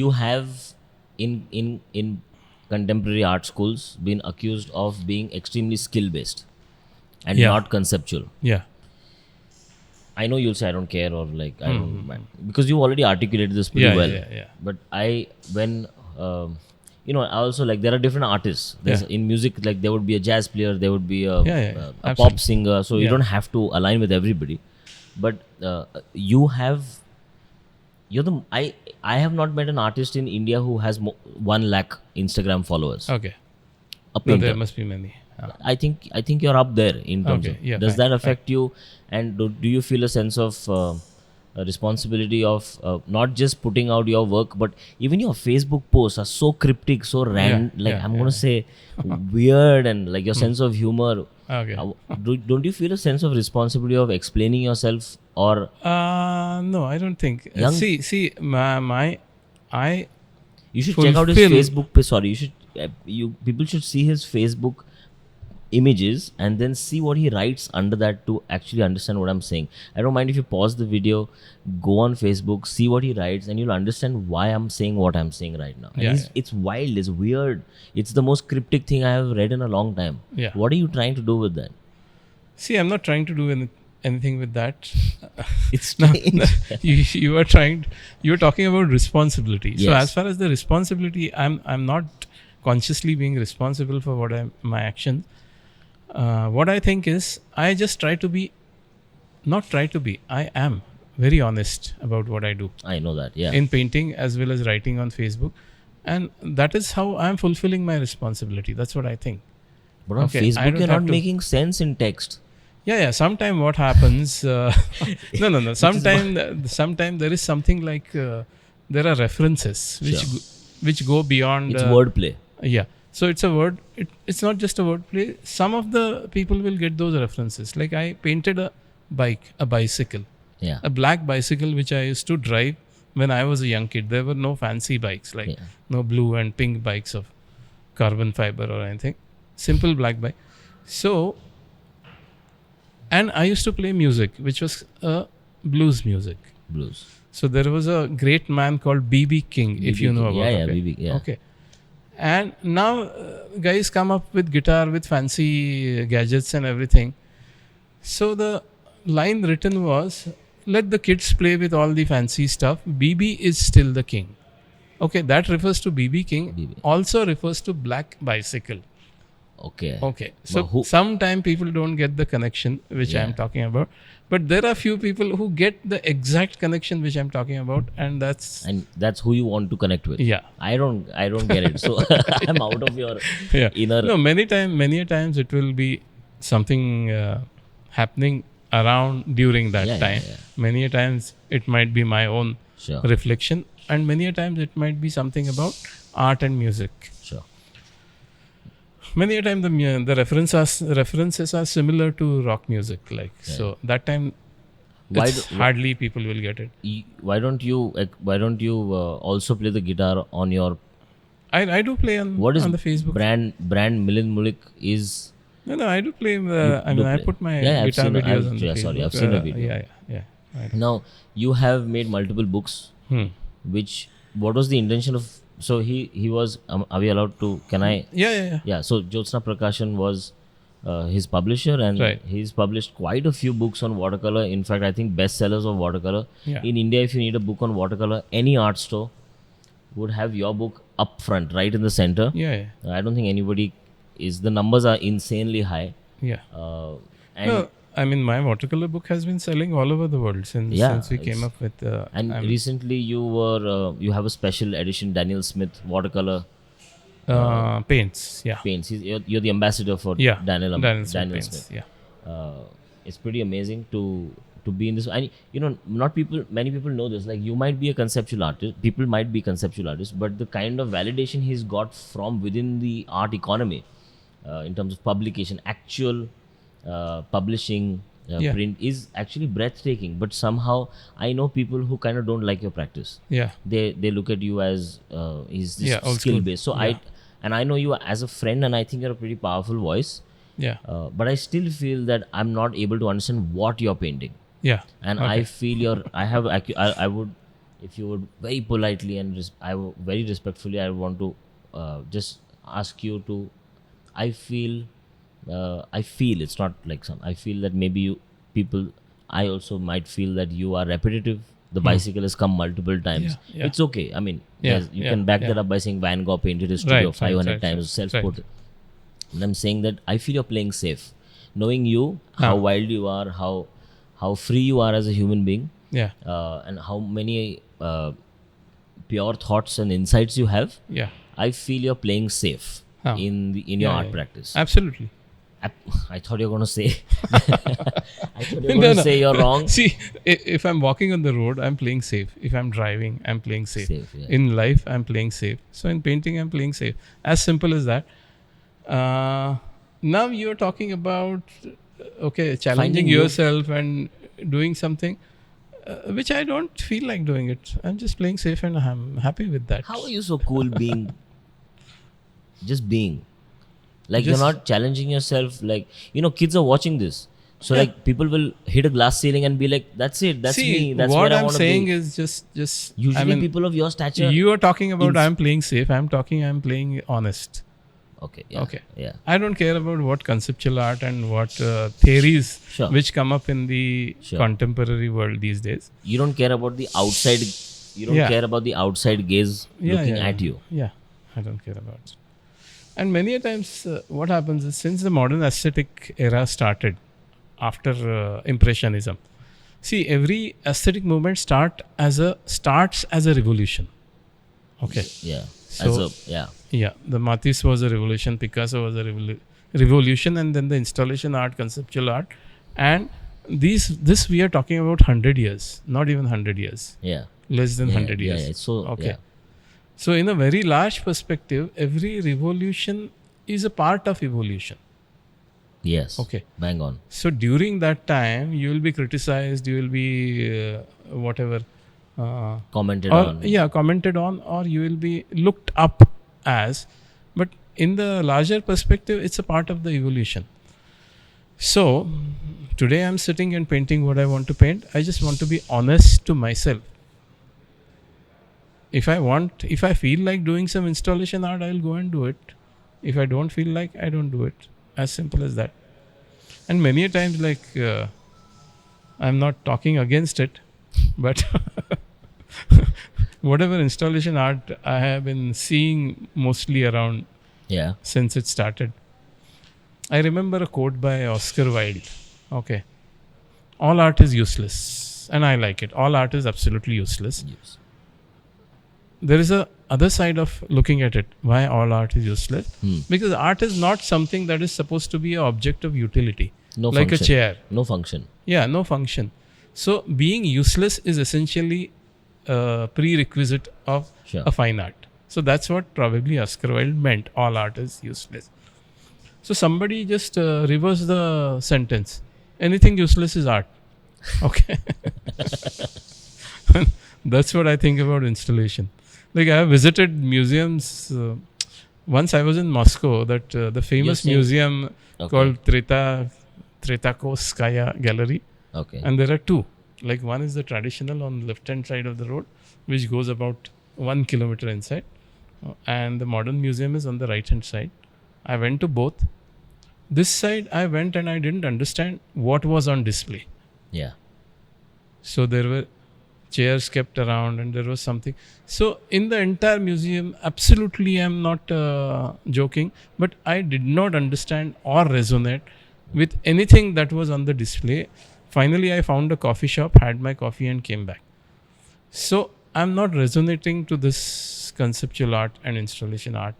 you have in contemporary art schools been accused of being extremely skill based and Yeah. not conceptual. Yeah. I know you'll say I don't care or like I don't mind, because you already articulated this pretty Yeah, well. yeah. But I also like there are different artists. There's in music, like there would be a jazz player, there would be a pop Absolutely. singer. So you Yeah. don't have to align with everybody. But you're the I have not met an artist in India who has 1 lakh Instagram followers. Okay. A No, painter. there must be many. I think you're up there in terms Okay, of. yeah, Does fine, that affect you? And do you feel a sense of a responsibility of not just putting out your work, but even your Facebook posts are so cryptic, so random. Like I'm gonna say weird, and like your sense of humor. Okay. Don't you feel a sense of responsibility of explaining yourself or? No, I don't think. Young- See, I You should check out his fulfill- Facebook page. Sorry, people should see his Facebook images and then see what he writes under that to actually understand what I'm saying. I don't mind if you pause the video, go on Facebook, see what he writes, and you'll understand why I'm saying what I'm saying right now. And it's wild, it's weird, it's the most cryptic thing I have read in a long time. Yeah. What are you trying to do with that? See, I'm not trying to do anything with that. It's strange. You're talking about responsibility. So Yes. as far as the responsibility, I'm not consciously being responsible for my actions. What I think is, I just I am very honest about what I do I know that. Yeah. in painting as well as writing on Facebook, and that is how I'm fulfilling my responsibility. That's what I think. But on Okay, I Facebook don't you're have not to- making sense in text. Yeah. Sometime what happens? No. Sometime there is something like there are references which go beyond. It's wordplay. Yeah. So it's a word. It's not just a word play. Some of the people will get those references. Like I painted a bicycle, Yeah. a black bicycle which I used to drive when I was a young kid. There were no fancy bikes, like no blue and pink bikes of carbon fiber or anything. Simple black bike. So, and I used to play music, which was blues music. Blues. So there was a great man called B.B. King, if you know about. Yeah, okay? BB. Yeah. Okay. And now guys come up with guitar with fancy gadgets and everything. So the line written was, let the kids play with all the fancy stuff. BB is still the king. Okay, that refers to BB King. BB. Also refers to black bicycle. Okay. So sometime people don't get the connection which I'm talking about. But there are few people who get the exact connection which I'm talking about, and that's who you want to connect with. Yeah. I don't get it. So I'm out of your inner. No, many a times it will be something happening around during that time. Yeah. Many a times it might be my own Sure. reflection, and many a times it might be something about art and music. Sure. Many a time the references are similar to rock music, like so that time. Hardly people will get it. Why don't you also play the guitar on your? I do play on the Facebook. brand Milind Mulick is? No, I do play. I put my guitar videos on the Facebook. Sorry, I've seen a video. Yeah. Now you have made multiple books. Which what was the intention of? So he was. Are we allowed to? Can I? Yeah. Yeah. So Jyotsna Prakashan was his publisher, and he's published quite a few books on watercolor. In fact, I think bestsellers of watercolor. Yeah. In India, if you need a book on watercolor, any art store would have your book up front, right in the center. Yeah. I don't think anybody is. The numbers are insanely high. Yeah. And No, I mean, my watercolor book has been selling all over the world since we came up with. Recently, you have a special edition Daniel Smith watercolor paints. Yeah. paints. You're the ambassador for Daniel Smith. Yeah. It's pretty amazing to be in this. And many people know this. Like you might be a conceptual artist. People might be conceptual artists, but the kind of validation he's got from within the art economy, in terms of publication, actual publishing, print is actually breathtaking. But somehow I know people who kind of don't like your practice. Yeah. They look at you as is this skill based. So I know you as a friend, and I think you're a pretty powerful voice. Yeah. But I still feel that I'm not able to understand what you're painting. Yeah. And I feel I would, if you would very politely and very respectfully, I want to just ask you to. I feel it's not like some. I feel that maybe people. I also might feel that you are repetitive. The bicycle has come multiple times. Yeah. It's okay. I mean, you Yeah, can back yeah. that up by saying Van Gogh painted his Right, studio right, 500 right, times, right, self-portrait. And I'm saying that I feel you're playing safe, knowing you, how wild you are, how free you are as a human being, Yeah. and how many pure thoughts and insights you have. Yeah. I feel you're playing safe in your art practice. Absolutely. I thought you were going to say. I thought you were going to say you're wrong. See, if I'm walking on the road, I'm playing safe. If I'm driving, I'm playing safe. Yeah. In life, I'm playing safe. So in painting, I'm playing safe. As simple as that. Now you're talking about challenging Finding yourself and doing something which I don't feel like doing it. I'm just playing safe and I'm happy with that. How are you so cool being? Just being. Like Just- you're not challenging yourself. Like, kids are watching this. So like people will hit a glass ceiling and be like, that's it. That's See, me. That's what where I I'm want to saying be. is just. Usually I mean, people of your stature. you are talking about I'm playing safe. I'm playing honest. Okay. Yeah. Okay. Yeah. I don't care about what conceptual art and what theories Sure. which come up in the Sure. contemporary world these days. You don't care about the outside. You don't Yeah. care about the outside gaze looking at you. Yeah, I don't care about it. And many a times, what happens is since the modern aesthetic era started after Impressionism, see, every aesthetic movement starts as a revolution. Okay. Yeah. So- Yeah, the Matisse was a revolution, Picasso was a revolution, and then the installation art, conceptual art, and this we are talking about 100 years, not even 100 years, Yeah. less than 100 years. Yeah. So Okay. yeah. So in a very large perspective, every revolution is a part of evolution. Yes. Okay. Bang on. So during that time, you will be criticized, you will be whatever. Commented on. Commented on, or you will be looked up as, but in the larger perspective, it's a part of the evolution. So today I'm sitting and painting what I want to paint. I just want to be honest to myself. If I feel like doing some installation art, I'll go and do it. If I don't feel like, I don't do it. As simple as that. And many a times, I'm not talking against it, but whatever installation art I have been seeing mostly around Yeah. since it started. I remember a quote by Oscar Wilde. Okay. All art is useless. And I like it. All art is absolutely useless. Yes. There is a other side of looking at it. Why all art is useless? Hmm. Because art is not something that is supposed to be an object of utility. No like function. a chair. No function. Yeah, no function. So being useless is essentially a prerequisite of Sure. a fine art. So that's what probably Oscar Wilde meant. All art is useless. So somebody just reverse the sentence. Anything useless is art. Okay. That's what I think about installation. Like I have visited museums. Once I was in Moscow, that the famous saying- museum called Tretakovskaya Gallery. Okay. And there are two. Like one is the traditional on the left-hand side of the road, which goes about 1 kilometer inside. And the modern museum is on the right-hand side. I went to both. This side I went and I didn't understand what was on display. Yeah. So there were chairs kept around and there was something. So in the entire museum, absolutely I'm not joking, but I did not understand or resonate with anything that was on the display. Finally, I found a coffee shop, had my coffee and came back. So I'm not resonating to this conceptual art and installation art.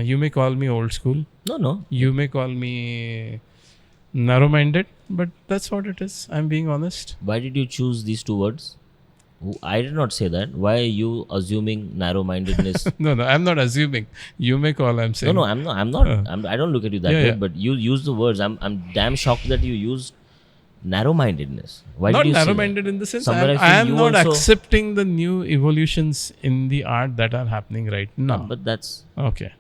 You may call me old school. No. You may call me narrow-minded, but that's what it is. I'm being honest. Why did you choose these two words? I did not say that. Why are you assuming narrow-mindedness? No, I'm not assuming. You may call, I'm saying. No, I'm not. I don't look at you that way. Yeah. But you use the words. I'm damn shocked that you used narrow-mindedness. Why Not did you say narrow-minded that? in the sense Somewhere I feel I am you not also- accepting the new evolutions in the art that are happening right now. But that's Okay.